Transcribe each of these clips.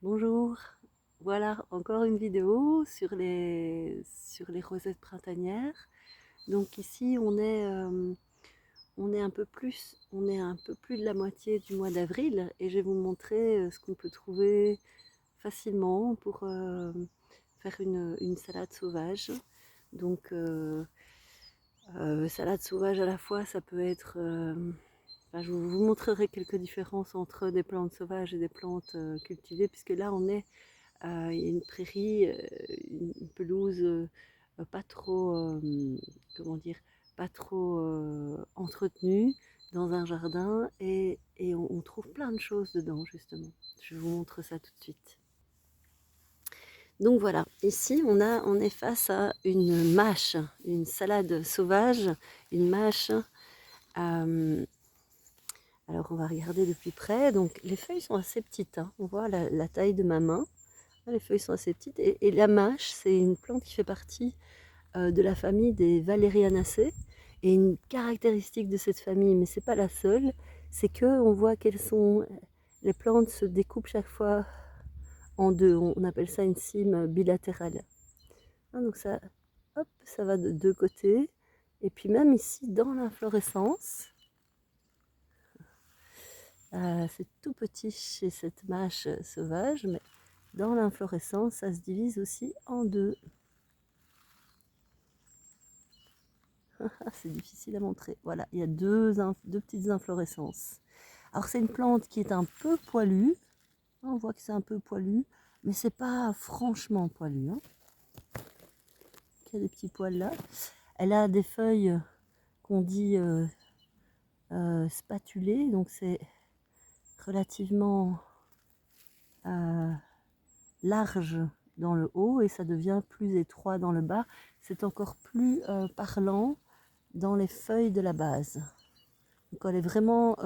Bonjour, voilà encore une vidéo sur les rosettes printanières. Donc ici on est un peu plus, de la moitié du mois d'avril et je vais vous montrer ce qu'on peut trouver facilement pour faire une salade sauvage. Donc salade sauvage à la fois ça peut être... enfin, je vous montrerai quelques différences entre des plantes sauvages et des plantes cultivées puisque là on est il y a une prairie, une pelouse pas trop, comment dire, pas trop entretenue dans un jardin et on trouve plein de choses dedans justement. Je vous montre ça tout de suite. Donc voilà, ici on est face à une mâche, une salade sauvage, une mâche. Alors on va regarder de plus près. Donc les feuilles sont assez petites, hein. On voit la taille de ma main. Les feuilles sont assez petites et la mâche, c'est une plante qui fait partie de la famille des Valerianacées. Et une caractéristique de cette famille, mais c'est pas la seule, c'est que on voit qu'elles sont, les plantes se découpent chaque fois en deux. On appelle ça une cime bilatérale. Donc ça, hop, ça va de deux côtés. Et puis même ici dans l'inflorescence, c'est tout petit chez cette mâche sauvage, mais dans l'inflorescence, ça se divise aussi en deux. C'est difficile à montrer. Voilà, il y a deux petites inflorescences. Alors c'est une plante qui est un peu poilue. On voit que c'est un peu poilu, mais c'est pas franchement poilu. Hein. Il y a des petits poils là. Elle a des feuilles qu'on dit spatulées, donc c'est relativement large dans le haut et ça devient plus étroit dans le bas. C'est encore plus parlant dans les feuilles de la base. Donc elle est vraiment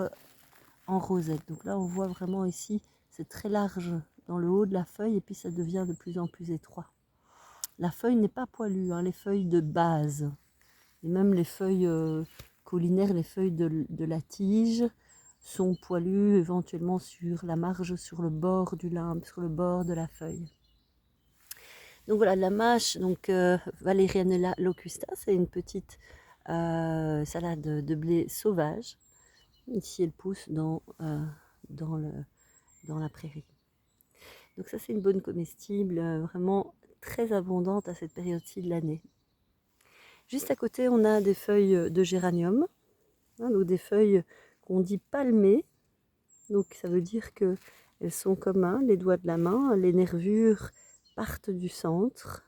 en rosette. Donc là on voit vraiment ici, c'est très large dans le haut de la feuille et puis ça devient de plus en plus étroit. La feuille n'est pas poilue, hein, les feuilles de base. Et même les feuilles caulinaires, les feuilles de la tige sont poilues éventuellement sur la marge, sur le bord du limbe, sur le bord de la feuille. Donc voilà, la mâche, donc Valerianella locusta, c'est une petite salade de blé sauvage. Ici, elle pousse dans la prairie. Donc ça, c'est une bonne comestible, vraiment très abondante à cette période-ci de l'année. Juste à côté, on a des feuilles de géranium, hein, donc des feuilles qu'on dit palmées. Donc ça veut dire qu'elles sont comme les doigts de la main, les nervures partent du centre,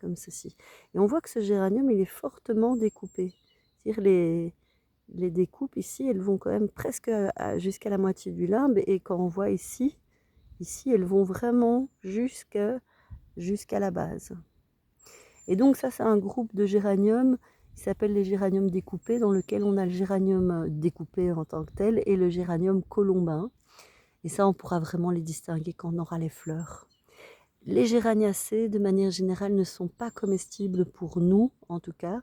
comme ceci. Et on voit que ce géranium, il est fortement découpé. C'est-à-dire les découpes ici, elles vont quand même presque jusqu'à la moitié du limbe. Et quand on voit ici, elles vont vraiment jusqu'à la base. Et donc ça, c'est un groupe de géraniums qui s'appelle les géraniums découpés, dans lequel on a le géranium découpé en tant que tel et le géranium colombin. Et ça, on pourra vraiment les distinguer quand on aura les fleurs. Les géraniacées, de manière générale, ne sont pas comestibles pour nous, en tout cas.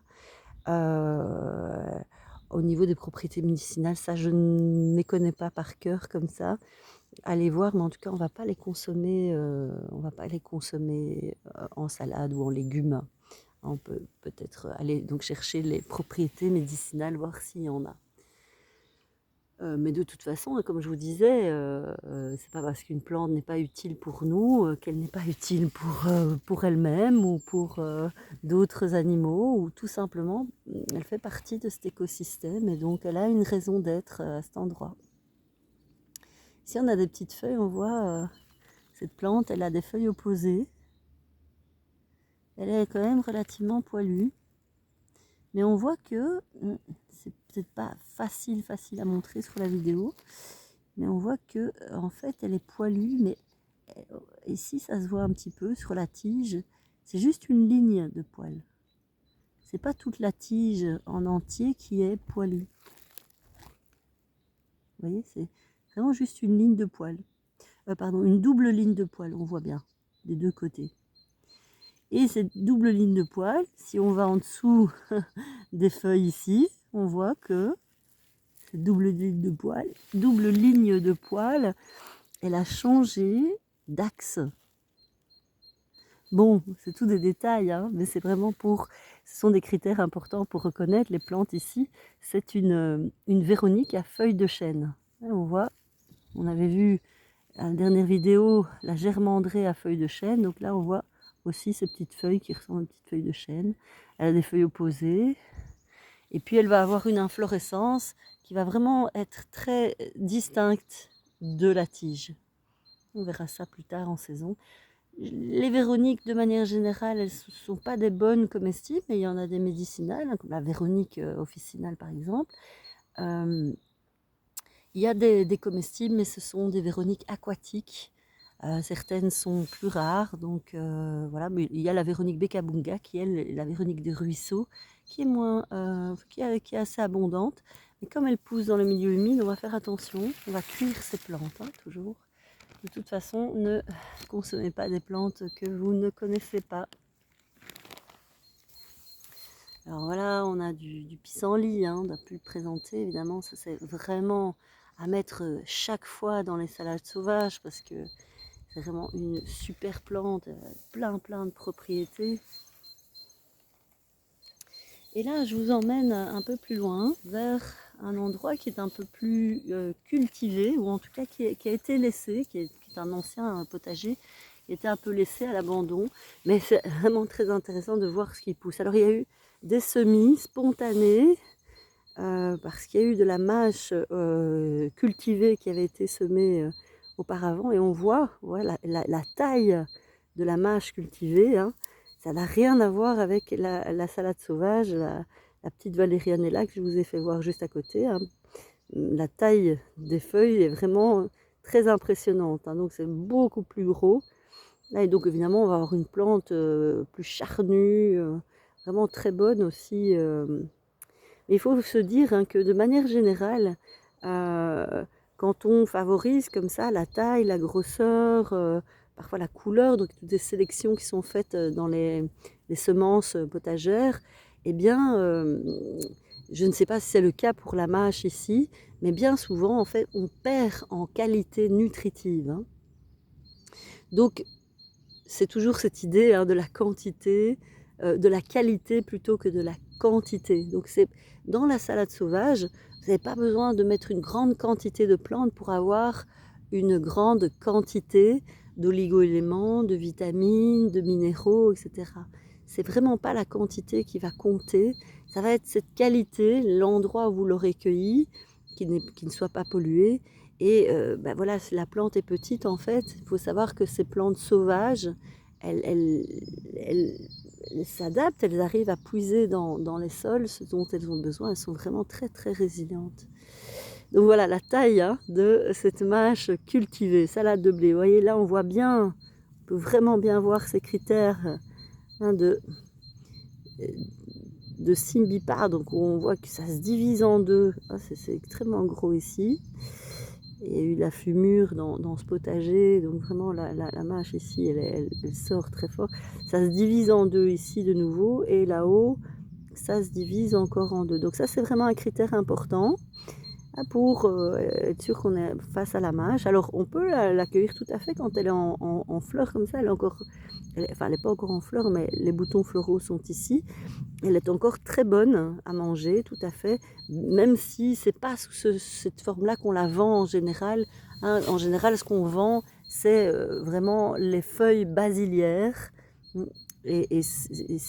Au niveau des propriétés médicinales, ça, je ne les connais pas par cœur comme ça. Allez voir, mais en tout cas, on ne va pas les consommer, en salade ou en légumes. On peut peut-être aller donc chercher les propriétés médicinales, voir s'il y en a. Mais de toute façon, comme je vous disais, c'est pas parce qu'une plante n'est pas utile pour nous qu'elle n'est pas utile pour elle-même ou pour d'autres animaux, ou tout simplement, elle fait partie de cet écosystème et donc elle a une raison d'être à cet endroit. Ici, on a des petites feuilles, on voit cette plante, elle a des feuilles opposées. Elle est quand même relativement poilue. Mais on voit que c'est peut-être pas facile à montrer sur la vidéo, mais on voit que en fait elle est poilue, mais ici ça se voit un petit peu sur la tige, c'est juste une ligne de poils. C'est pas toute la tige en entier qui est poilue. Vous voyez, c'est vraiment juste une ligne de poils. Pardon, une double ligne de poils, on voit bien, des deux côtés. Et cette double ligne de poils, si on va en dessous des feuilles ici, on voit que cette double ligne de poils, elle a changé d'axes. Bon, c'est tout des détails, hein, mais c'est vraiment ce sont des critères importants pour reconnaître les plantes ici. C'est une Véronique à feuilles de chêne. Là, on voit, on avait vu à la dernière vidéo la germandrée à feuilles de chêne. Donc là, on voit aussi ces petites feuilles qui ressemblent aux petites feuilles de chêne. Elle a des feuilles opposées. Et puis, elle va avoir une inflorescence qui va vraiment être très distincte de la tige. On verra ça plus tard en saison. Les Véroniques, de manière générale, elles ne sont pas des bonnes comestibles, mais il y en a des médicinales, hein, comme la Véronique officinale par exemple. Il y a des comestibles, mais ce sont des Véroniques aquatiques. Certaines sont plus rares, donc voilà. Mais il y a la Véronique Bekabunga, qui est la Véronique des ruisseaux, qui est assez abondante. Mais comme elle pousse dans le milieu humide, on va faire attention. On va cuire ces plantes, hein, toujours. De toute façon, ne consommez pas des plantes que vous ne connaissez pas. Alors voilà, on a du pissenlit, hein, on a pu le présenter évidemment. Ça, c'est vraiment à mettre chaque fois dans les salades sauvages parce que c'est vraiment une super plante, plein de propriétés. Et là, je vous emmène un peu plus loin, vers un endroit qui est un peu plus cultivé, ou en tout cas qui a été laissé, qui est un ancien potager, qui était un peu laissé à l'abandon. Mais c'est vraiment très intéressant de voir ce qui pousse. Alors il y a eu des semis spontanés, parce qu'il y a eu de la mâche cultivée qui avait été semée auparavant. Et on voit voilà, la taille de la mâche cultivée, hein. Ça n'a rien à voir avec la salade sauvage, la petite valérianella que je vous ai fait voir juste à côté, hein. La taille des feuilles est vraiment très impressionnante, hein. Donc c'est beaucoup plus gros. Là, et donc évidemment, on va avoir une plante plus charnue, vraiment très bonne aussi. Mais il faut se dire, hein, que de manière générale, quand on favorise comme ça la taille, la grosseur, parfois la couleur, donc toutes des sélections qui sont faites dans les semences potagères, eh bien, je ne sais pas si c'est le cas pour la mâche ici, mais bien souvent, en fait, on perd en qualité nutritive, hein. Donc, c'est toujours cette idée, hein, de la quantité, de la qualité plutôt que de la quantité. Donc, c'est dans la salade sauvage, vous n'avez pas besoin de mettre une grande quantité de plantes pour avoir une grande quantité d'oligo-éléments, de vitamines, de minéraux, etc. C'est vraiment pas la quantité qui va compter, ça va être cette qualité, l'endroit où vous l'aurez cueilli, qui ne soit pas pollué. Et ben voilà, si la plante est petite, en fait, il faut savoir que ces plantes sauvages, elles s'adaptent, elles arrivent à puiser dans les sols ce dont elles ont besoin. Elles sont vraiment très résilientes. Donc voilà la taille, hein, de cette mâche cultivée, salade de blé. Vous voyez, là, on voit bien, on peut vraiment bien voir ces critères, hein, de cime bipare. Donc on voit que ça se divise en deux. Ah, c'est extrêmement gros ici. Il y a eu la fumure dans ce potager, donc vraiment la mâche ici, elle sort très fort. Ça se divise en deux ici de nouveau, et là-haut, ça se divise encore en deux. Donc ça, c'est vraiment un critère important pour être sûr qu'on est face à la mâche. Alors, on peut l'accueillir tout à fait quand elle est en fleurs comme ça. Elle n'est pas encore en fleurs, mais les boutons floraux sont ici. Elle est encore très bonne à manger, tout à fait, même si c'est pas sous cette forme-là qu'on la vend en général, hein. En général, ce qu'on vend, c'est vraiment les feuilles basilières, et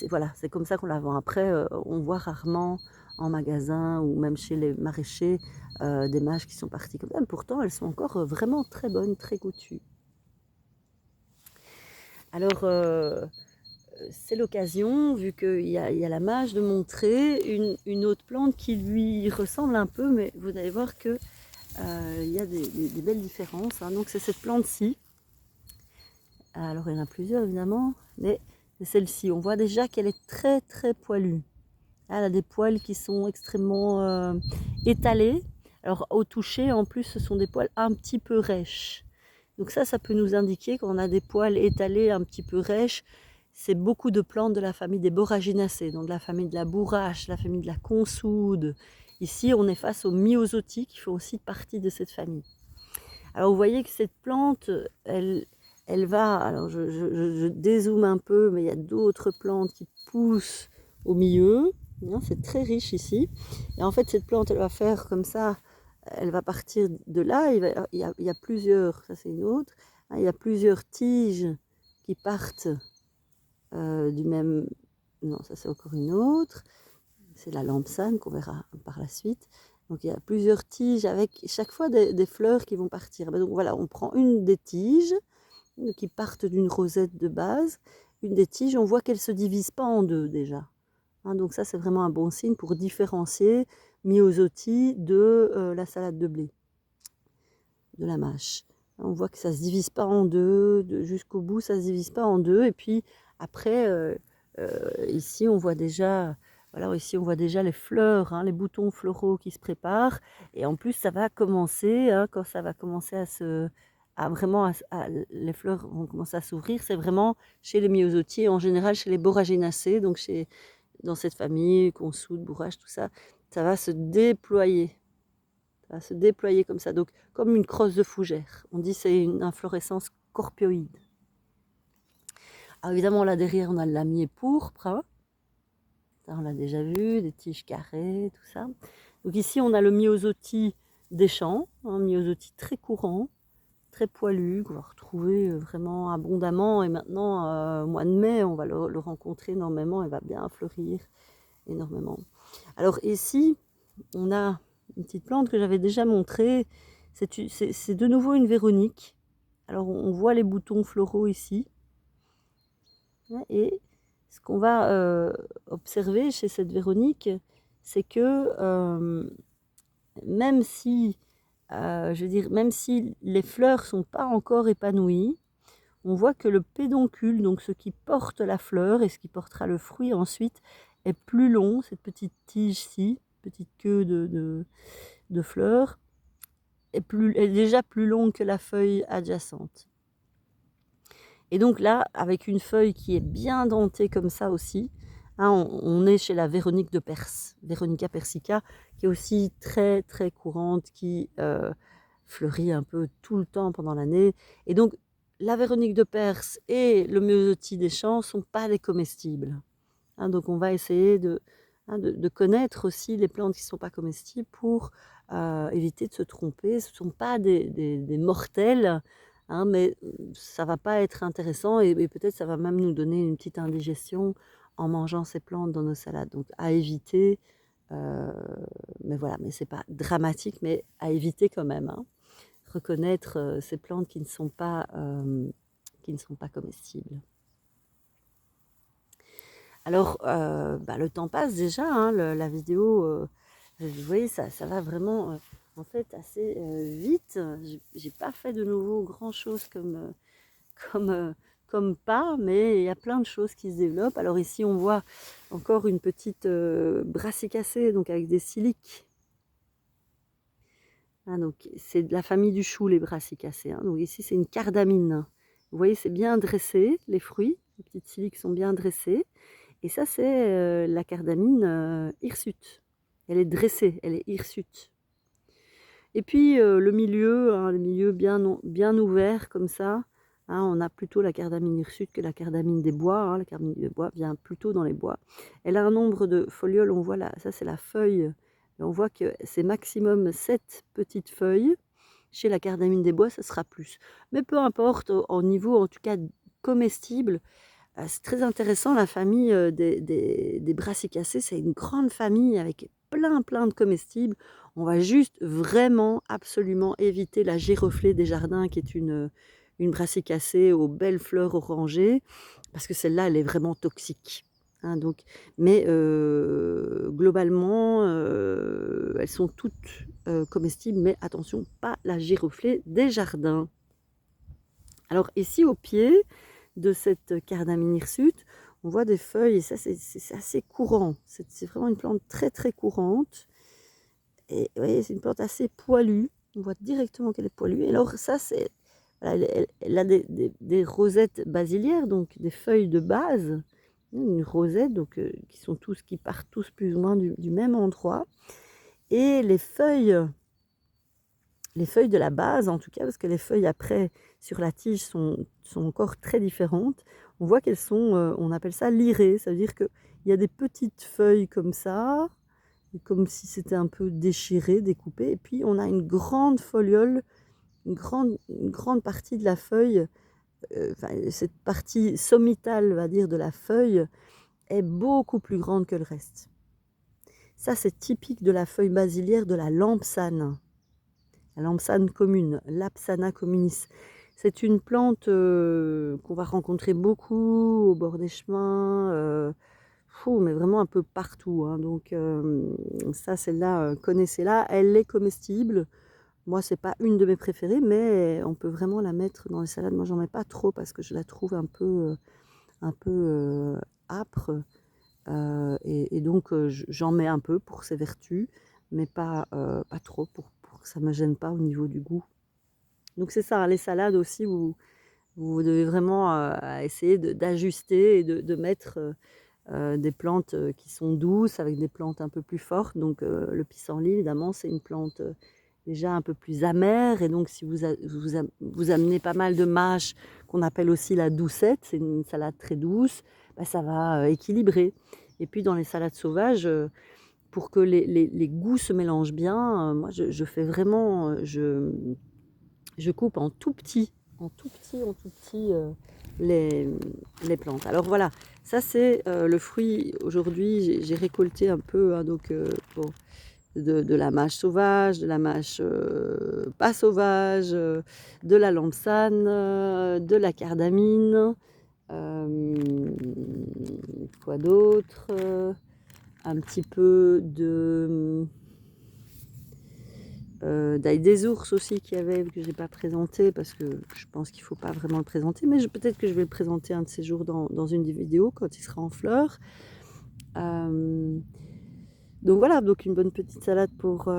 voilà, c'est comme ça qu'on la vend. Après, on voit rarement en magasin ou même chez les maraîchers des mâches qui sont parties comme ça. Pourtant, elles sont encore vraiment très bonnes, très goûtues. Alors, c'est l'occasion, vu qu'il y a la mâche, de montrer une autre plante qui lui ressemble un peu, mais vous allez voir que il y a des belles différences, hein. Donc c'est cette plante-ci. Alors il y en a plusieurs évidemment, mais c'est celle-ci. On voit déjà qu'elle est très poilue. Elle a des poils qui sont extrêmement étalés. Alors au toucher, en plus, ce sont des poils un petit peu rêches. Donc ça peut nous indiquer qu'on a des poils étalés un petit peu rêches. C'est beaucoup de plantes de la famille des Borraginacées, donc la famille de la bourrache, la famille de la consoude. Ici, on est face aux myosotiques qui font aussi partie de cette famille. Alors vous voyez que cette plante, elle elle va, alors je dézoome un peu, mais il y a d'autres plantes qui poussent au milieu. Hein, c'est très riche ici. Et en fait, cette plante, elle va faire comme ça, elle va partir de là. Il y a plusieurs, ça c'est une autre, hein, il y a plusieurs tiges qui partent du même. Non, ça c'est encore une autre. C'est la lampsane qu'on verra par la suite. Donc il y a plusieurs tiges avec chaque fois des fleurs qui vont partir. Donc voilà, on prend une des tiges qui partent d'une rosette de base. Une des tiges, on voit qu'elle ne se divise pas en deux déjà. Hein, donc ça, c'est vraiment un bon signe pour différencier myosotis de la salade de blé, de la mâche. On voit que ça ne se divise pas en deux, jusqu'au bout, ça ne se divise pas en deux. Et puis après, ici, on voit déjà... Voilà, ici on voit déjà les fleurs, hein, les boutons floraux qui se préparent. Et en plus, ça va commencer, hein, quand ça va commencer les fleurs vont commencer à s'ouvrir, c'est vraiment chez les myosotis, en général chez les borraginacées, donc dans cette famille, consoude, bourrache, tout ça, ça va se déployer. Ça va se déployer comme ça, donc comme une crosse de fougère. On dit que c'est une inflorescence corpioïde. Alors évidemment, là derrière, on a le lamier pourpre, hein. Ça, on l'a déjà vu, des tiges carrées, tout ça. Donc ici, on a le myosotis des champs, un myosotis très courant, très poilu, qu'on va retrouver vraiment abondamment. Et maintenant, au mois de mai, on va le rencontrer énormément, il va bien fleurir énormément. Alors ici, on a une petite plante que j'avais déjà montrée. C'est de nouveau une Véronique. Alors on voit les boutons floraux ici. Et ce qu'on va observer chez cette Véronique, c'est que même si, même si les fleurs ne sont pas encore épanouies, on voit que le pédoncule, donc ce qui porte la fleur et ce qui portera le fruit ensuite, est plus long, cette petite tige-ci, petite queue de fleurs, est déjà plus longue que la feuille adjacente. Et donc là, avec une feuille qui est bien dentée comme ça aussi, hein, on est chez la Véronique de Perse, Veronica persica, qui est aussi très très courante, qui fleurit un peu tout le temps pendant l'année. Et donc, la Véronique de Perse et le myosotis des champs ne sont pas des comestibles. Hein, donc on va essayer de connaître aussi les plantes qui ne sont pas comestibles pour éviter de se tromper. Ce ne sont pas des mortels, hein, mais ça ne va pas être intéressant et peut-être ça va même nous donner une petite indigestion en mangeant ces plantes dans nos salades. Donc à éviter, mais voilà, mais ce n'est pas dramatique, mais à éviter quand même. Hein. Reconnaître ces plantes qui ne sont pas comestibles. Alors, le temps passe déjà, hein, la vidéo, vous voyez, ça va vraiment en fait assez vite. J'ai pas fait de nouveau grand chose comme pas, mais il y a plein de choses qui se développent. Alors ici, on voit encore une petite brassicacée, donc avec des siliques. Ah, donc c'est de la famille du chou, les brassicacées. Hein. Donc ici, c'est une cardamine. Vous voyez, c'est bien dressé, les fruits. Les petites siliques sont bien dressées. Et ça, c'est la cardamine hirsute. Elle est dressée, elle est hirsute. Et puis le milieu, hein, le milieu bien ouvert comme ça, hein, on a plutôt la cardamine hirsute que la cardamine des bois. Hein. La cardamine des bois vient plutôt dans les bois. Elle a un nombre de folioles, on voit là, ça c'est la feuille. Et on voit que c'est maximum 7 petites feuilles. Chez la cardamine des bois, ça sera plus. Mais peu importe, au niveau en tout cas comestible, c'est très intéressant, la famille des brassicacées, c'est une grande famille avec plein de comestibles. On va juste vraiment absolument éviter la giroflée des jardins qui est une brassicacée aux belles fleurs orangées parce que celle-là, elle est vraiment toxique. Hein, donc, mais globalement, elles sont toutes comestibles, mais attention, pas la giroflée des jardins. Alors ici au pied de cette cardamine hirsute, on voit des feuilles et ça c'est assez courant. C'est vraiment une plante très très courante. Et vous voyez, c'est une plante assez poilue. On voit directement qu'elle est poilue. Et alors ça c'est, voilà, elle a des rosettes basilières, donc des feuilles de base, une rosette donc qui partent tous plus ou moins du même endroit. Et les feuilles les feuilles de la base, en tout cas, parce que les feuilles après sur la tige sont encore très différentes, on voit qu'elles sont, on appelle ça lirées, ça veut dire qu'il y a des petites feuilles comme ça, comme si c'était un peu déchiré, découpé, et puis on a une grande foliole, une grande partie de la feuille, cette partie sommitale, on va dire, de la feuille est beaucoup plus grande que le reste. Ça, c'est typique de la feuille basilière de la lampsane. La lampsane commune, Lapsana communis. C'est une plante qu'on va rencontrer beaucoup au bord des chemins, mais vraiment un peu partout, hein. Donc ça, celle-là, connaissez-la, elle est comestible. Moi, c'est pas une de mes préférées, mais on peut vraiment la mettre dans les salades. Moi, j'en mets pas trop parce que je la trouve un peu âpre. Et donc, j'en mets un peu pour ses vertus, mais pas trop pour que ça ne me gêne pas au niveau du goût. Donc c'est ça, hein, les salades aussi, vous devez vraiment essayer d'ajuster et de mettre des plantes qui sont douces avec des plantes un peu plus fortes. Donc le pissenlit, évidemment, c'est une plante déjà un peu plus amère. Et donc si vous amenez pas mal de mâches, qu'on appelle aussi la doucette, c'est une salade très douce, ça va équilibrer. Et puis dans les salades sauvages, pour que les goûts se mélangent bien, moi je fais vraiment, je coupe en tout petit les plantes. Alors voilà, ça c'est le fruit. Aujourd'hui, j'ai récolté un peu, hein, donc bon, de la mâche sauvage, de la mâche pas sauvage, de la lampsane, de la cardamine, quoi d'autre, un petit peu de d'ail des ours aussi qu'il y avait, que je n'ai pas présenté parce que je pense qu'il ne faut pas vraiment le présenter, mais peut-être que je vais le présenter un de ces jours dans une des vidéos quand il sera en fleurs. Donc voilà, donc une bonne petite salade pour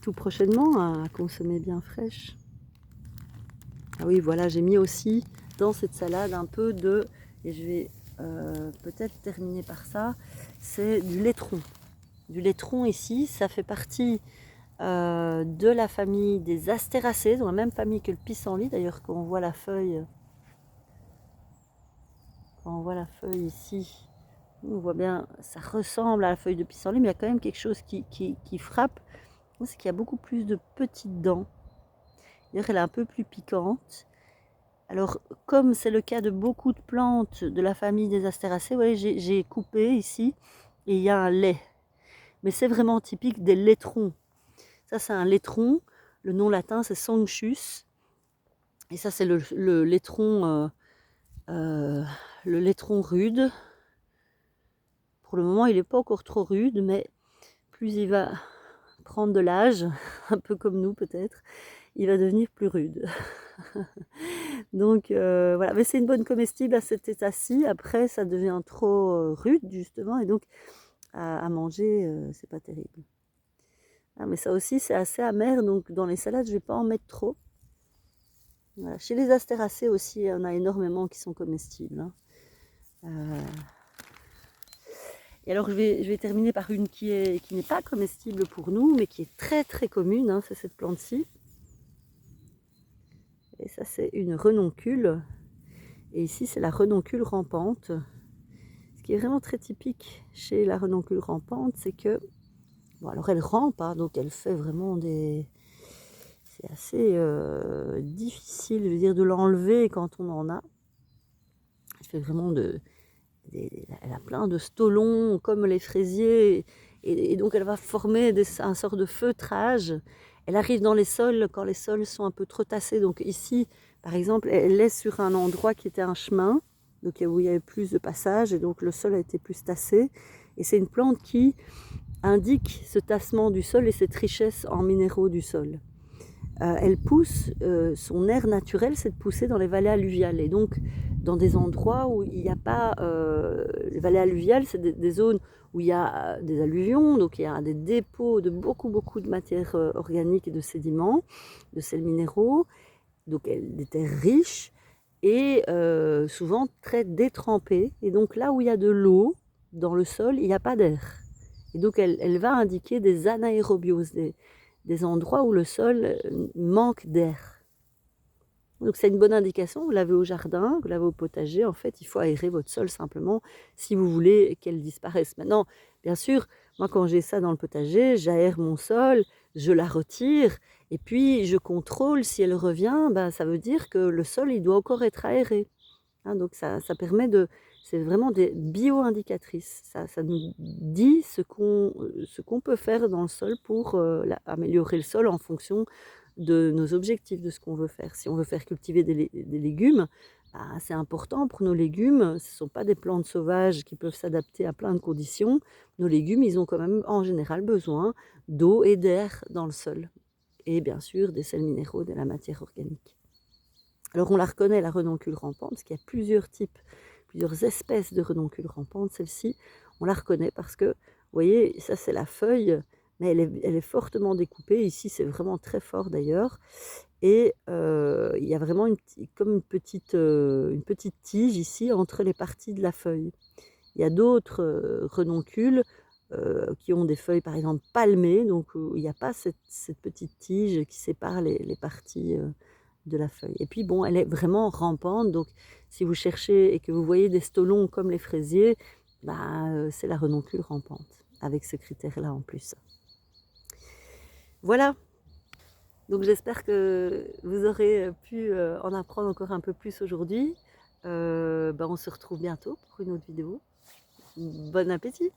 tout prochainement, à consommer bien fraîche. Ah oui, voilà, j'ai mis aussi dans cette salade un peu de, et je vais peut-être terminer par ça, c'est du laitron. Du laitron ici, ça fait partie de la famille des astéracées, dans la même famille que le pissenlit. D'ailleurs, quand on voit la feuille ici, on voit bien, ça ressemble à la feuille de pissenlit, mais il y a quand même quelque chose qui frappe, c'est qu'il y a beaucoup plus de petites dents. D'ailleurs, elle est un peu plus piquante. Alors, comme c'est le cas de beaucoup de plantes de la famille des astéracées, vous voyez, j'ai coupé ici, et il y a un lait. Mais c'est vraiment typique des laitrons. Ça, c'est un laitron. Le nom latin, c'est Sonchus. Et ça, c'est le laitron rude. Pour le moment, il n'est pas encore trop rude, mais plus il va prendre de l'âge, un peu comme nous peut-être, il va devenir plus rude. Donc voilà, mais c'est une bonne comestible à cet état-ci. Après, ça devient trop rude, justement, et donc à manger, c'est pas terrible. Ah, mais ça aussi, c'est assez amer, donc dans les salades, je ne vais pas en mettre trop. Voilà. Chez les astéracées aussi, il y en a énormément qui sont comestibles, hein. Et alors, je vais terminer par une qui n'est pas comestible pour nous, mais qui est très très commune, hein, c'est cette plante-ci. Et ça, c'est une renoncule. Et ici, c'est la renoncule rampante. Ce qui est vraiment très typique chez la renoncule rampante, c'est que, bon, alors elle rampe, hein, donc elle fait vraiment des... C'est assez difficile, je veux dire, de l'enlever quand on en a. Elle fait vraiment elle a plein de stolons comme les fraisiers, et donc elle va former un sort de feutrage. Elle arrive dans les sols quand les sols sont un peu trop tassés. Donc ici, par exemple, elle est sur un endroit qui était un chemin, donc où il y avait plus de passage, et donc le sol a été plus tassé. Et c'est une plante qui indique ce tassement du sol et cette richesse en minéraux du sol. Elle pousse, son air naturel, c'est de pousser dans les vallées alluviales, et donc dans des endroits où il n'y a pas... les vallées alluviales, c'est des zones où il y a des alluvions, donc il y a des dépôts de beaucoup de matières organiques et de sédiments, de sels minéraux, donc des terres riches et souvent très détrempées. Et donc là où il y a de l'eau dans le sol, il n'y a pas d'air. Et donc elle va indiquer des anaérobioses, des endroits où le sol manque d'air. Donc c'est une bonne indication, vous l'avez au jardin, vous l'avez au potager, en fait il faut aérer votre sol simplement si vous voulez qu'elle disparaisse. Maintenant, bien sûr, moi quand j'ai ça dans le potager, j'aère mon sol, je la retire et puis je contrôle si elle revient, ben, ça veut dire que le sol il doit encore être aéré. Hein, donc ça permet de... C'est vraiment des bio-indicatrices. Ça nous dit ce qu'on peut faire dans le sol pour améliorer le sol en fonction de nos objectifs, de ce qu'on veut faire. Si on veut faire cultiver des légumes, bah, c'est important pour nos légumes. Ce ne sont pas des plantes sauvages qui peuvent s'adapter à plein de conditions. Nos légumes, ils ont quand même en général besoin d'eau et d'air dans le sol. Et bien sûr, des sels minéraux, de la matière organique. Alors on la reconnaît, la renoncule rampante, parce qu'il y a plusieurs types, plusieurs espèces de renoncule rampante. Celle-ci, on la reconnaît parce que, vous voyez, ça c'est la feuille, mais elle est fortement découpée. Ici, c'est vraiment très fort d'ailleurs. Et il y a vraiment comme une petite tige ici entre les parties de la feuille. Il y a d'autres renoncules qui ont des feuilles par exemple palmées, donc il n'y a pas cette petite tige qui sépare les parties de la feuille. Et puis bon, elle est vraiment rampante, donc si vous cherchez et que vous voyez des stolons comme les fraisiers, bah, c'est la renoncule rampante, avec ce critère-là en plus. Voilà, donc j'espère que vous aurez pu en apprendre encore un peu plus aujourd'hui. Bah, on se retrouve bientôt pour une autre vidéo. Bon appétit!